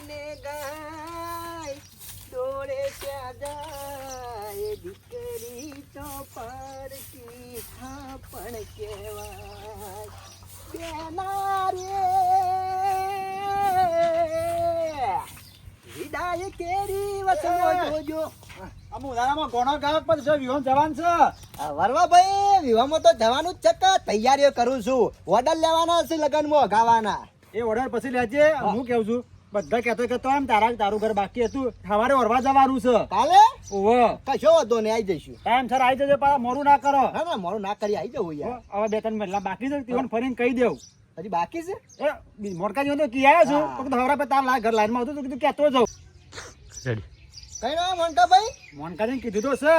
ને ગાય દોડે ત્યાં જાય દીકરી તો પરકી હા પણ કહેવાય બેના રે વિદાય કેરી વસમો જોજો આ મુલારામાં ઘણો ગાવક પર છે વિહોન જવાન છે વરવા ભાઈ વિવાહમાં તો જવાનું જ છે કે તૈયારીઓ કરું છું ઓર્ડર લેવાના છે લગનમાં ગાવાના એ ઓર્ડર પછી લેજે હું કેવું છું બધા કહેતો એમ તારું ઘર બાકી હતું સવારે ઓરવા જવાનું છે કાલે ઓહો કશો વાંધો નહીં આવી જઈશું ટાઈમ સર આવી જજો પાછા મોડું ના કરો ના ના મોડું ના કરી આવી જવું યાર હવે 2-3 મહિના બાકી છે તીવન ફરીને કહી દેવું હજી બાકી છે એ મોડકા જેવો તો કી આવ્યો છું તો હવરા પે તાર ઘર લાઈનમાં આવતો તો કીધું કહેતો જાઉં કઈ ના મોનકા ભાઈ મોનકાજીને કીધું તો છે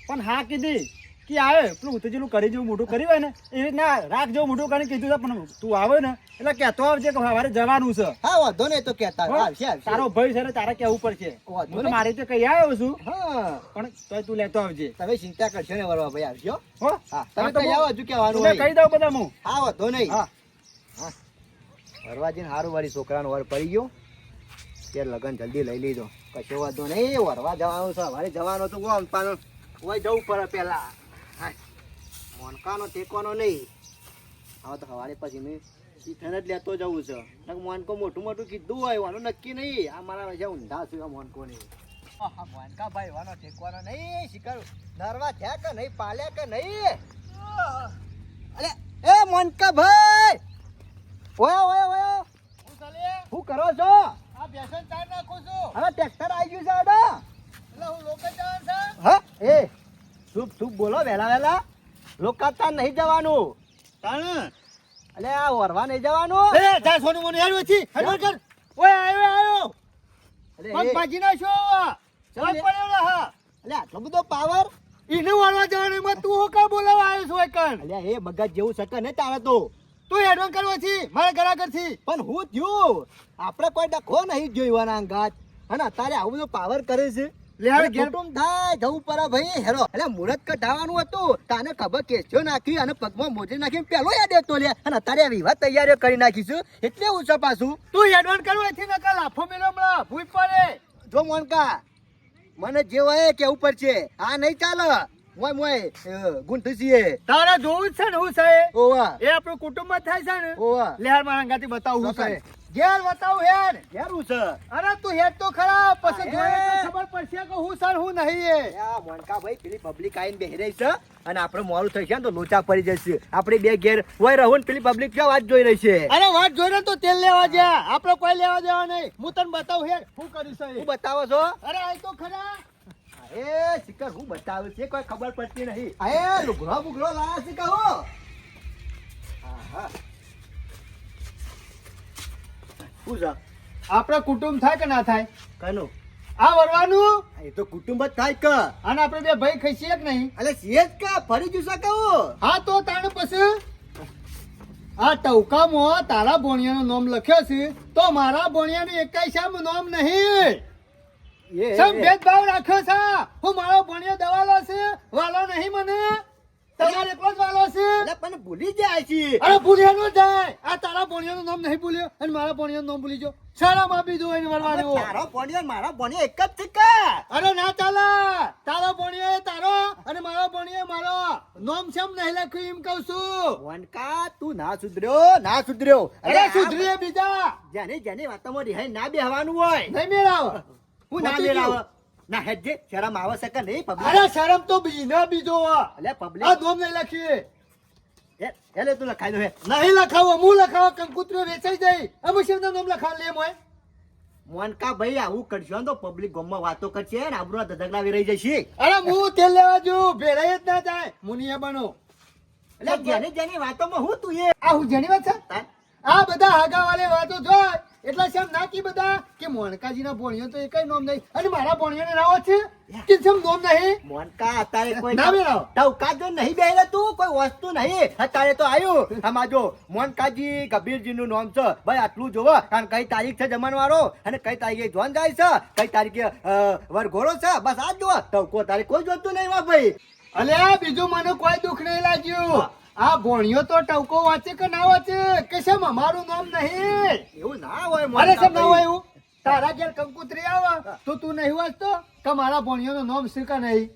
પણ હા કીધી કે આવે પેલું ઉતરેલું કરી જેવું મોટું કર્યું હોય ને એવી રીતના રાખ જેવું મોટું કરીને કીધું છે પણ તું આવે ને એટલે કહેતો આવજે કે સવારે જવાનું છે હા વાંધો નહીં તો કહેતા આવશે આવશે તારો ભાઈ છે ને તારે કેવું પડશે હું તો મારી રીતે કહી આવ્યો છું હા પણ તોય તું લેતો આવજે તમે ચિંતા કરશો ને વરવા ભાઈ આવજો હો હા તમે તો આવો હજુ કહેવાનું તું કહી દઉં બધા હું હા વાંધો નહીં હા વરવાજીને સારું વાળી છોકરાનો વર પડી ગયો ત્યારે લગન જલ્દી લઈ લીધો કશો વાંધો નહીં વરવા જવાનું છે વાળી જવાનું તો કોમ પાનો ઓય જવું પડે પેલા હા મોનકાનો ટેકવાનો નહીં હવે તો સવારે પછી મેં શીખન જ લેતો જવું છે મોનકો મોટું મોટું કીધું હોય વાનું નક્કી નહીં આ મારા જે ઊંધા છું આ મોનકો નહીં મોનકા ભાઈ વાનો ટેકવાનો નહીં શીખર નરવા થયા કે નહીં પાલ્યા કે નહીં અરે એ મોનકા ભાઈ ઓય ઓય ઓય શું કરો છો આ બેસન ચાર નાખું છું હવે ટ્રેક્ટર આવી ગયું છે આડા એટલે હું લોકલ જવાનું છે હા એ શુભ શુભ બોલો વહેલા વહેલા લોકાતા નહીં જવાનું અલે આ વરવા નહીં જવાનું એ જા સોનું મોનું હેડો છી હેડો કર ઓય આવ્યો અલે પગ ભાજી ના છો ચલ પડ્યો હા અલે આટલો બધો પાવર ઈને વાળવા જવાનું માં તું હું કા બોલાવા આવ્યો છો એકન અલે એ બગત જેવું સકે ને તારે તો તું એડવાન્સ કરવો છી મારા ઘરાગર થી પણ હું થયું આપણે કોઈ ડખો નહીં જોઈવાના અંગાત અને અત્યારે આવું બધું પાવર કરે છે લે હવે ઘેર કુટુંબ થાય જવું પડે ભાઈ હેરો એટલે મુહૂર્ત કઢાવવાનું હતું તાને ખબર કેસ્યો નાખી અને પગમાં મોજરી નાખી પેલો યાદ દેતો લે અને અત્યારે વિવાહ તૈયારીઓ કરી નાખીશું એટલે હું છે પાછું તું એડવાન્સ કરવા થી નકા લાફો મેલો હમણાં ભૂઈ પડે જો મોનકા મને જે હોય કેવું પડશે આ નહીં ચાલે મોય મોય ગુંઠસીએ તારા જોવું છે ને હું છે ઓવા એ આપણું કુટુંબ માં થાય છે ને ઓવા લેહાર મારા અંગાથી બતાવું હું છે ઘેર બતાવું હેર કેરું છે અરે તું હેડ તો ખરા પછી જોઈએ તો ખબર પડશે કે હું સર હું નહીં એ આ મોનકા ભાઈ પેલી પબ્લિક આઈને બેહી રહી છે અને આપણે મોડું થઈ છે ને તો લોચા પડી જશે આપણે બે ઘેર હોય રહું પેલી પબ્લિક ક્યાં વાત જોઈ રહી છે અરે વાત જોઈને તો તેલ લેવા જા આપણે કોઈ લેવા દેવા નહીં હું તને બતાવું હેડ શું કર્યું છે હું બતાવો છો અરે આ તો ખરા એ શિકર હું બતાવું છે કોઈ ખબર પડતી નહીં એ લુગડો બુગડો લાયા છે કહો હા શું છે આપણા કુટુંબ થાય કે ના થાય કનું આ વરવાનું એ તો કુટુંબ જ થાય કે અને આપણે બે ભાઈ ખસીએ કે નહીં અલે સીએસ કા ફરી જુસા કહું હા તો તાણ પછી આ ટવકામાં તારા ભોણિયાનું નામ લખ્યો છે તો મારા ભોણિયાનું એકાઈ શામ નામ નહીં સમ ભેદભાવ રાખ્યો છે હું મારો ભોણિયો દવાલો છે વાલો નહીં મને તમારે એકલો જ વાલો છે અલે પણ ભૂલી જાય છે અરે ભૂલ્યા નો જાય આ તારા ભોણિયાનું નામ નહીં ભૂલ્યો અને મારા ભોણિયાનું નામ ભૂલી ગયો શરમ આપી દો એને વળવાનું તારો ભણ્યો મારો ભણ્યો એક જ છે કે અરે ના ચાલે તારો ભોણિયો એ તારો અને મારો ભોણિયો મારો નામ શેમ નહીં લખ્યું એમ કહું છું વનકા તું ના સુધર્યો અરે સુધરીએ બીજા જેની વાતોમાં રિહાઈ ના બેહવાનું હોય નહીં મેળાવ હું ના મેળાવ ના હેજે શરમ આવે છે કે નહીં પબ્લિક અરે શરમ તો બીજો અલે પબ્લિક આ નામ નહીં લખીએ એટલે તું લખાઈ દો હે નહીં લખાવો હું લખાવો કંકુતરો વેચાઈ જાય અમે શેમ નામ લખાવ લે મોય મોનકા ભાઈ આવું કરશો ને તો પબ્લિક ગામમાં વાતો કરશે ને આબરૂ ધધકલાવી રહી જશે અરે હું તેલ લેવા જો ભેળાઈ જ ના જાય મુનિયા બનો એટલે જેની વાતોમાં હું તું એ આ હું જેની વાત છે આ બધા હાગા વાલે વાતો જોય એટલે શેમ નાખી બધા કે મોનકાજીના ભોણિયો તો એકય નામ નહીં અને મારા ભોણિયોને રાવો છે કે શેમ નામ નહીં મોનકા અત્યારે કોઈ ના મેળાવ ટવકા જો નહીં બેહે તું કોઈ વસ્તુ નહીં અત્યારે તો આવ્યું આમાં જો મોનકાજી કબીરજી નું નામ છે ભાઈ આટલું જોવો કારણ કઈ તારીખ છે જમણવારો અને કઈ તારીખે જોન જાય છે કઈ તારીખે વરઘોડો છે બસ આ જો ટવકો તારે કોઈ જોતું નહીં વા ભાઈ અલ્યા બીજું મને કોઈ દુઃખ નહીં લાગ્યું આ ભોણિયો તો ટવકો વાંચે કે ના વાંચે કે શેમ અમારું નામ નહીં એવું ના હોય અરે શેમ ના હોય એવું તારા ઘેર કંકુતરી આવે તો તું નહીં વાંચતો કે મારા ભણિયાનું નામ છે કે નહીં?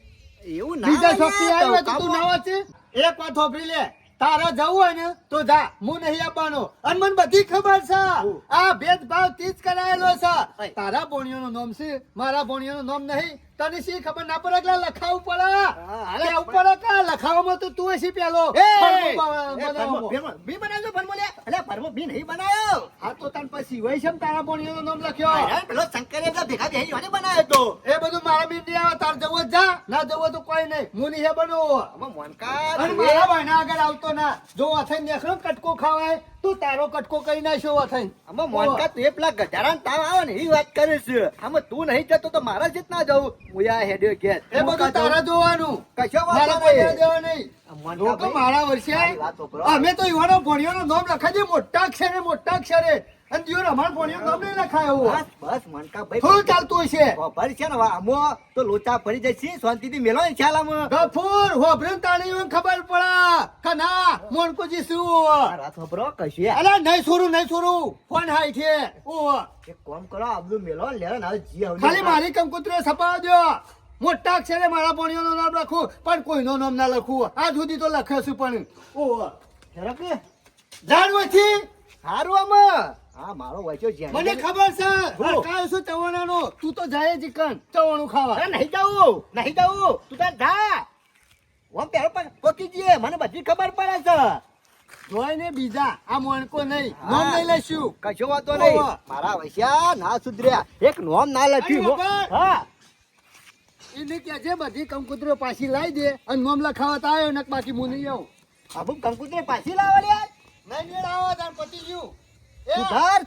એવું બીજા ના શોખથી આવ્યો તો તું ના વાંચે? એક વાત સાંભળી લે, તારા જવું હોય ને તો જા, હું નહીં આપવાનો. અને મને બધી ખબર છે, આ ભેદભાવ તીજ કરાયેલો છે. તારા ભણિયાનું નામ છે, મારા ભણિયાનું નામ નહીં. તને શી ખબર ના પડે કે લખાવું પડે? અરે ઉપર કે લખાવામાં તો તું હશી પેલો. બી બનાવજો ભરમો લે. અલે ભરમો બી નહીં બનાવ્યો. હા તો તને પછી હોય છે તારા ભણિયાનું નામ લખ્યો. અરે પેલો શંકરે એટલા ભેગા બેહી મને બનાવ્યો તો. એ બધું મારા બી નહીં આવે. તાર જવું જા, ના જવું તો કોઈ નહીં. હું નહીં બનવું. અમે મોનકા અને મારા ભાઈના આગળ આવતો ના. જો અથાઈ નેખરો કટકો ખાવાય તો તારો કટકો કરી નાખ્યો અથાઈ. અમે મોનકા તું એ પેલા ગધારાને તાવ આવે ને એ વાત કરે છે. આમે તું નહીં જતો તો મારા જ ના જવું. હું આ હેડ્યો ઘેર. એ બધું તારા જોવાનું. કશો મારા વાત ભાઈ દેવા નહીં. લોકો મારા વર્ષે અમે તો યુવાનો ભણિયાનું નામ લખાય છે મોટા અક્ષરે મોટા અક્ષરે. અને દિયો રમાણ ભણિયાનું નામ નહીં લખાય એવું. બસ મોનકા ભાઈ થોડું ચાલતું હશે. ખબર છે ને આમો તો લોચા પડી જશે શાંતિથી મેલો ને ખ્યાલ આમ ગફુર હોભરેન તાણી મને ખબર પડે કે ના મોનકોજી શું. રાત ખબરો કશું અલા નહીં છોરું ફોન હાઈ છે. ઓ એક કામ કરો આબલું મેલો લેરો ના જી આવલી ખાલી મારી કંકુતરીઓ છપાવ દો. મોટા અક્ષરે મારા ભણિયાનું નામ લખું પણ કોઈનું નામ ના લખું. આજ સુધી તો લખ્યો છું પણ ઓ હેરો કે જાણવાથી હારું આમ હા મારો વાંચ્યો છે મને ખબર છે. કાય શું ચવાણાનો તું તો જાય જ કન ચવાણું ખાવા. અરે નહીં જાવું તું તાર જા ઓમ પેલો પણ કોકી જીએ મને બધી ખબર પડે છે જોઈ ને બીજા આ મોણકો નહીં નામ નહીં લેશું. કશો વાતો નહીં મારા વૈશ્યા ના સુધર્યા એક નોમ ના લખ્યું હા એને કે જે બધી કંકુતરીઓ પાછી લાવી દે અને નામ લખાવત આવ્યો ને બાકી હું નહીં આવું. અબુ કંકુતરી પાછી લાવવા નહીં મેળ આવો તાર પતી ગયું.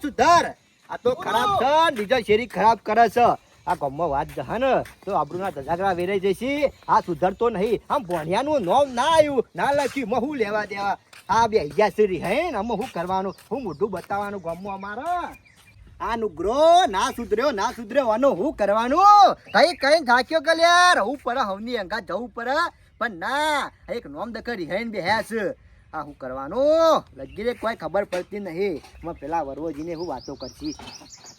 સુધાર આ તો ખરાબ છે બીજા શેરી ખરાબ કરે છે આ ગામમાં વાત જહા ને તો આબરૂના ધજાગરા વેરાઈ જશે. આ સુધરતો નહીં આમ ભણિયાનું નામ ના આવ્યું ના લખ્યું માં હું લેવા દેવા. આ બે હૈયા શેરી હે ને અમે શું કરવાનું હું મોઢું બતાવવાનું ગામમાં અમારા આ નુગ્રો ના સુધર્યો આનો હું કરવાનું કઈ ઝાક્યો કે યાર હું પર હવની અંગા જવું પડે પણ ના એક નોમ દખરી હે ને બે હેસ આ હું કરવાનું લગીરે કોઈ ખબર પડતી નહીં. મેં પેલા વરવોજીને હું વાતો કરશી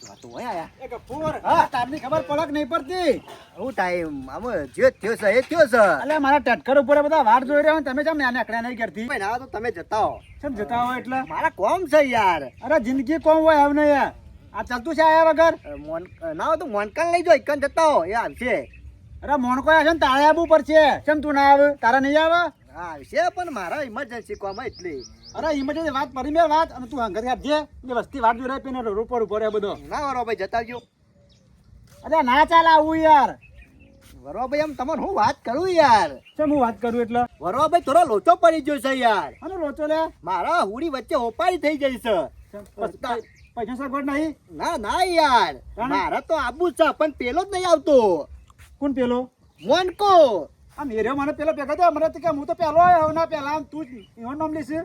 વાતો હોય આયા એ ગફુર હા તારની ખબર પડક નહીં પડતી. હું ટાઈમ આમ જે થયો છે એ થયો છે. અલે મારા ટટકર ઉપર બધા વાર જોઈ રહ્યા તમે કેમ નાના આકડા નહીં કરતી? ભાઈ ના તો તમે જતા હો કેમ જતા હોય એટલે મારા કોમ છે યાર. અરે જિંદગી કોમ હોય હવે નહીં યાર. આ ચાલતું છે આયા વગર. ના હોય તો મોનકાન લઈ જાઓ એકન જતા હો એ આવશે. અરે મોણકો છે ને તારે આવવું પડશે. કેમ તું ના આવે? તારા નહીં આવે? આવશે પણ મારા ઇમરજન્સી કોમ એટલે. અરે ઇમરજન્સી વાત પડી મેં વાત અને તું હંગત આપજે એ વસ્તી વાત જોઈ રહી પીને ઉપર ઉપર એ બધો. ના વરો ભાઈ જતા ગયો. અરે ના ચાલ આવું યાર. વરો ભાઈ એમ તમારે હું વાત કરું યાર. કેમ હું વાત કરું એટલે? વરો ભાઈ થોડો લોચો પડી ગયો છે યાર. અને લોચો લે મારા હુડી વચ્ચે હોપારી થઈ જઈ છે. પૈસા સગવડ નહીં? ના યાર મારા તો આબુ છે પણ પેલો જ નહીં આવતો. કોણ પેલો? મોનકો. આ મેરે મને પેલો ભેગા થયો મને તો કે હું તો પેલો આવ્યો ના પેલા તું જ એનું નામ લેશે.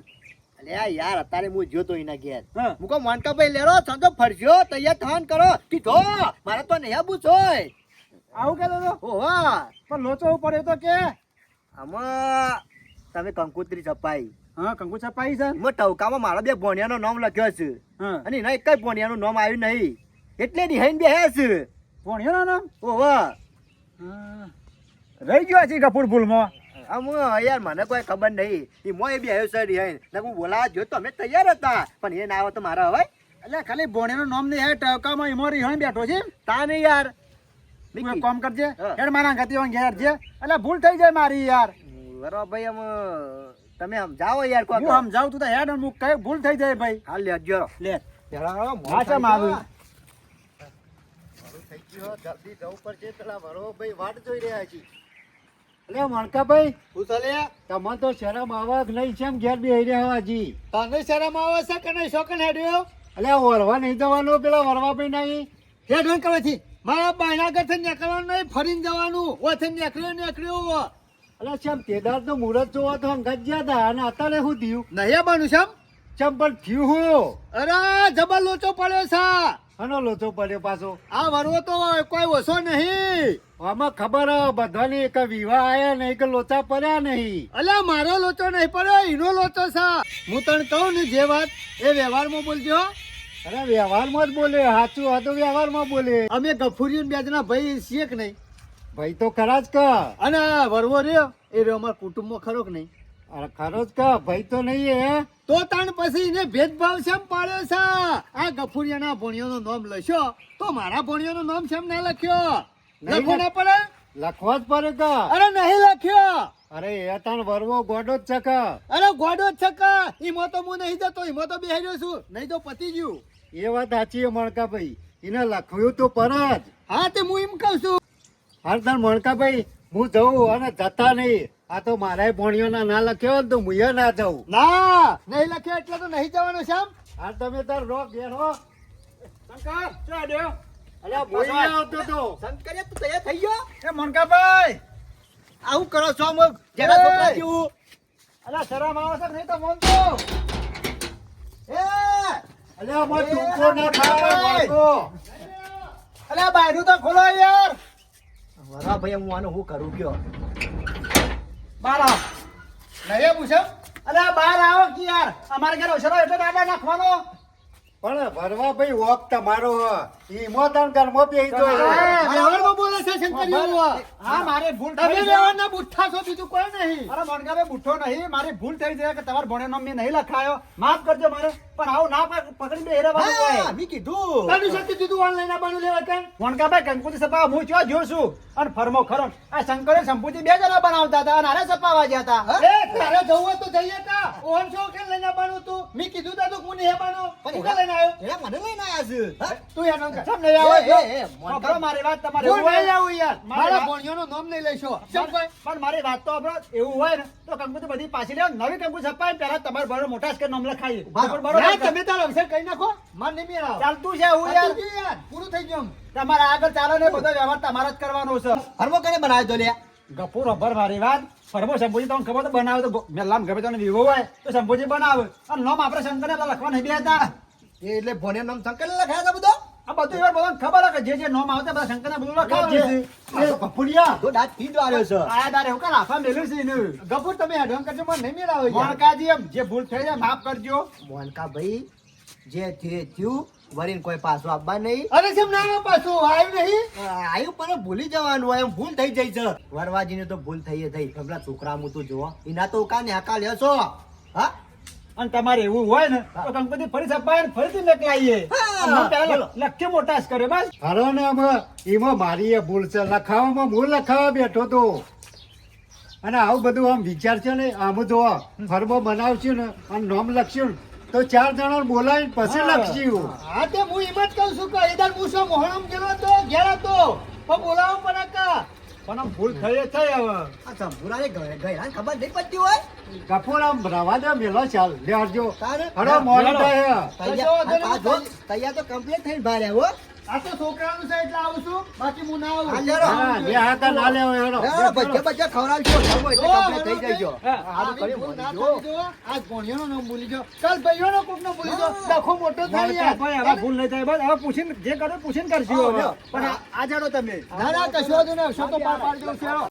અલ્યા યાર અત્યારે હું જોયો તો એના ઘેર હા. મુકો મોનકા ભાઈ લેરો સંજો ફરજો તૈયાર થવાન કરો કીધો મારા તો નહીં આબુ છોય. આવું કહેતો તો ઓહો પણ લોચો પડ્યો તો કે આમાં તમે કંકુતરી છપાઈ હા કંકુ છપાઈ છે. એમાં ટવકામાં મારા બે ભોણિયાનો નામ લખ્યો છે હા અને એના એક જ ભોણિયાનું નામ આવ્યું નહીં એટલે નિહાઈને બે હે છે. ભણ્યો ના નામ ઓહો રહી ગયો છે કપૂર ભૂલમાં. આમ યાર મને કોઈ ખબર નહીં એ મોય બી આવ્યો છે રિહાઈન ને હું બોલાવા જો તો અમે તૈયાર હતા પણ એ ના આવે તો મારા હવે એટલે ખાલી ભણ્યાનું નામ નહીં હે ટવકામાં એમાં રિહાઈ બેઠો છે. તા નહીં યાર તું એક કામ કરજે હા. હેડ મારા ગતિ ઘેર છે એટલે ભૂલ થઈ જાય મારી યાર. બરો ભાઈ આમ તમે આમ જાઓ યાર કોઈ હું સમજાવું તું તો હેડ હું કઈ ભૂલ થઈ જાય ભાઈ. હાલ લેજો લે પેલા હા ચમ આવ્યું. થઈ ગયો જલ્દી જવું પડશે પેલા વરો ભાઈ વાટ જોઈ રહ્યા છે. અલે મણકાભાઈ શું ચાલે તમને તો શરમ આવે કે નહીં? છે ઘેર બેહી રહ્યા હજી? તને શરમ આવે છે કે નહીં? શોકન હેડ્યો અલે વરવા નહીં જવાનું પેલા વરવા ભાઈ નહીં હેડ નહીં કરવાથી મારા બાયના ગઠે નીકળવાનું નહીં ફરીને જવાનું ઓથે નીકળ્યો અલે ચમ તેદાર તો મુહૂર્ત જોવા તો અંગત ગયા હતા અને અત્યારે શું થયું નહીં બનું ચમ પણ થયું હું અરે જબર લોચો પડ્યો છે. આનો લોચો પડ્યો પાછો આ વરવો તો કોઈ ઓછો નહીં. આમાં ખબર બધાની એક વિવાહ આયા નહીં કે લોચા પડ્યા નહીં. અલ્યા મારો લોચો નહીં પડ્યો એનો લોચો છે. હું તને કહું ને જે વાત એ વ્યવહારમાં બોલજો. અરે વ્યવહારમાં જ બોલે, સાચું આ તો વ્યવહારમાં બોલે. અમે ગફુરિયન બે જણા ભાઈ છીએ કે નહીં? ભાઈ તો ખરા જ કા. અને આ વરવો રહ્યો એ રહ્યો અમારા કુટુંબમાં ખરો કે નહીં? અરે ખરો જ કા, ભાઈ તો નહીં હે. તો તાણ પછી એને ભેદભાવ શેમ પાડ્યો છે? આ ગફુરિયાના ભણિયાનું નામ લખ્યો તો મારા ભણિયાનું નામ શેમ ના લખ્યો? લખવો ના પડે? લખવા જ પડે કા. અરે નહીં લખ્યો. અરે એ તાણ વરવો ગોડો જ છે કા. અરે ગોડો જ છે કા. ઈમો તો હું નહીં જતો, ઈમો તો બેહી રહ્યો છું, નહીં તો પતી ગયું. એ વાત સાચી મણકા ભાઈ, એને લખ્યું તો પર જ. હા તે હું એમ કહું છું. હાર તાર મણકા ભાઈ હું જઉં અને જતા નહીં. આ તો મારા ભણિયોના ના લખ્યો ને તો હું ના જઉં. ના નહીં લખ્યો એટલે તો નહીં જવાનું શ્યામ. હા તમે તાર રો બેઠો. શંકર ચા દેવ. અલ્યા મોઈ આવતો તો. શંકરિયા તું તૈયાર થઈ ગયો? એ મણકા ભાઈ આવું કરો છો અમુક જેના છોકરા જેવું. અલ્યા શરમ આવે છે કે નહીં તો મન તો. એ અલ્યા મત ટૂંકો ના થાય મણકો. અલ્યા બાયરું તો ખોલો યાર. વરા ભાઈ હું આનું શું કરું કયો? બાર આવ. નહીં પૂછે. અલ્યા બહાર આવો કે યાર, અમારે ઘરે ઓછરો એટલે દાદા નાખવાનો. પણ ભરવા ભાઈ વોક તમારો ઈ મોતન કર્મો પેઈ તો વ્યવહારમાં બોલે છે શંકરિયો. હા મારે ભૂલ તમે થઈ વ્યવહારના બુઠ્ઠા છો, બીજું કોઈ નહીં. અરે મણકાભાઈ બુઠ્ઠો નહીં, મારી ભૂલ થઈ છે કે તમારા ભણેનો મેં નહીં લખાયો, માફ કરજો મારે. પણ આવું ના પકડી બે હેરાવાનું હોય. મેં કીધું તને શક્તિ દીધું ઓનલાઈન આવવાનું લેવા કેમ? મણકાભાઈ કંકુતી સપા હું ચો જોઉં છું અને ફરમો ખરો. આ શંકરે સંપૂતિ બે જણા બનાવતા હતા અને આરે સપાવા ગયા હતા. એ તારે જવું હોય તો જઈએ કા. ઓન છો કે લઈને આવવાનું તું? મેં કીધું તા તો હું નહીં આવવાનું. હું કે લઈને આવ્યો? એ મને લઈને આયા છે. તું યાર નંકા. સમ નહીં આવો. સાંભળો મારી વાત તમારે હું એવું નહીં હોય. આવું યાર. મારા ભણિયોનું નામ નહીં લેશો. કેમ કોઈ? પણ મારી વાત તો સાંભળો. એવું હોય ને તો કંકુતી બધી પાછી લેવો, નવી કંકુ છપાય પહેલા તમારે બરો મોટા સ્કેર નામ લખાઈએ. ના, તમે તારો અવસર કહી નાખો. માર નહીં મેળાવો. ચાલતું છે એવું યાર. પતી ગયું યાર. પૂરું થઈ ગયું. તમારા આગળ ચાલો ને બધો વ્યવહાર તમારે જ કરવાનો છે. ફરમો કરે બનાવ્યો તો લ્યા. ગફુર અભર મારી વાત. ફરમો શંભુજી તમને ખબર તો બનાવે તો મેલામ ગમે તને વિવો હોય તો શંભુજી બનાવે. અને નામ આપણે શંકરને લખવા નહીં બેતા. એટલે ભોને નામ શંકર લખાયા હતા બધો. આ બધું એવાર બધાને ખબર હે કે જે નામ આવતા બધા શંકરના બધું લખાવ્યું છે. એ ગફુરિયા. તો દાંત થી જ વાળ્યો છે. આયા દારે હું કાલ આફા મેલ્યું છે એને. ગફુર તમે એડવાન્સ કરજો, મને નહીં મેળાવો યાર. મોણકાજી એમ જે ભૂલ થઈ જાય માફ કરજો. મોનકા ભાઈ જે થયું વરીને કોઈ પાછું આપવા નહીં. અરે કેમ ના આવે પાછું? આવ્યું નહીં? આવ્યું પણ ભૂલી જવાનું હોય એમ ભૂલ થઈ જાય છે. વરવાજીને તો ભૂલ થઈ થઈ. પેલા છોકરા હું તો જોવો એના તો કાને હાકા લ્યો છો. હા અને તમારે એવું હોય ને તો કંપની ફરી છપાય ને ફરીથી લખલાઈએ. હા, બોલો. લખે મોટા જ કરે બસ. હારો ને એમાં મારી એ ભૂલ છે. લખાવામાં હું લખાવા બેઠો તો. અને આવું બધું આમ વિચાર છે ને, આમ જો ફરબો બનાવશું ને અને નામ લખશું ને તો 4 જણા બોલાવીને પછી લખશું. હા તે હું એમ જ કહું છું કે એદાર હું શું મોહણમ ગયેલો તો ઘેર હતો પણ બોલાવો પડે કા. પણ આમ ભૂલ થઈ થઈ હવે. આ સંપૂર્ણ ગયરા ખબર નહીં પડતી હોય. કપૂર આમ રવા દે મેલો ચાલ લે હરજો. તારે હરો મોડું થાય. તૈયાર તો કમ્પ્લીટ થઈને બહાર આવ્યો. આ તો છોકરાનું છે એટલે આવું છું, બાકી હું ના આવું. હા, લેરો. હા, બે હાથા ના લેવો હેડો. બચ્ચા ખવડાવજો એટલે કમ્પ્લીટ થઈ જજો. આ ભૂલ ના થવી જોઈએ. આજ ભણિયાનું નામ ભૂલી જાઓ, કાલ ભાઈઓનો કોકનો ભૂલી જાઓ. લખો મોટો થાય યાર. ભાઈ હવે ભૂલ નહીં થાય બસ. હવે પૂછીને જે કરો પૂછીને કરશું હવે. પણ આ જાણો તમે. ના ના કશો વાંધો નહીં. અવસર તો પાર પાડજો.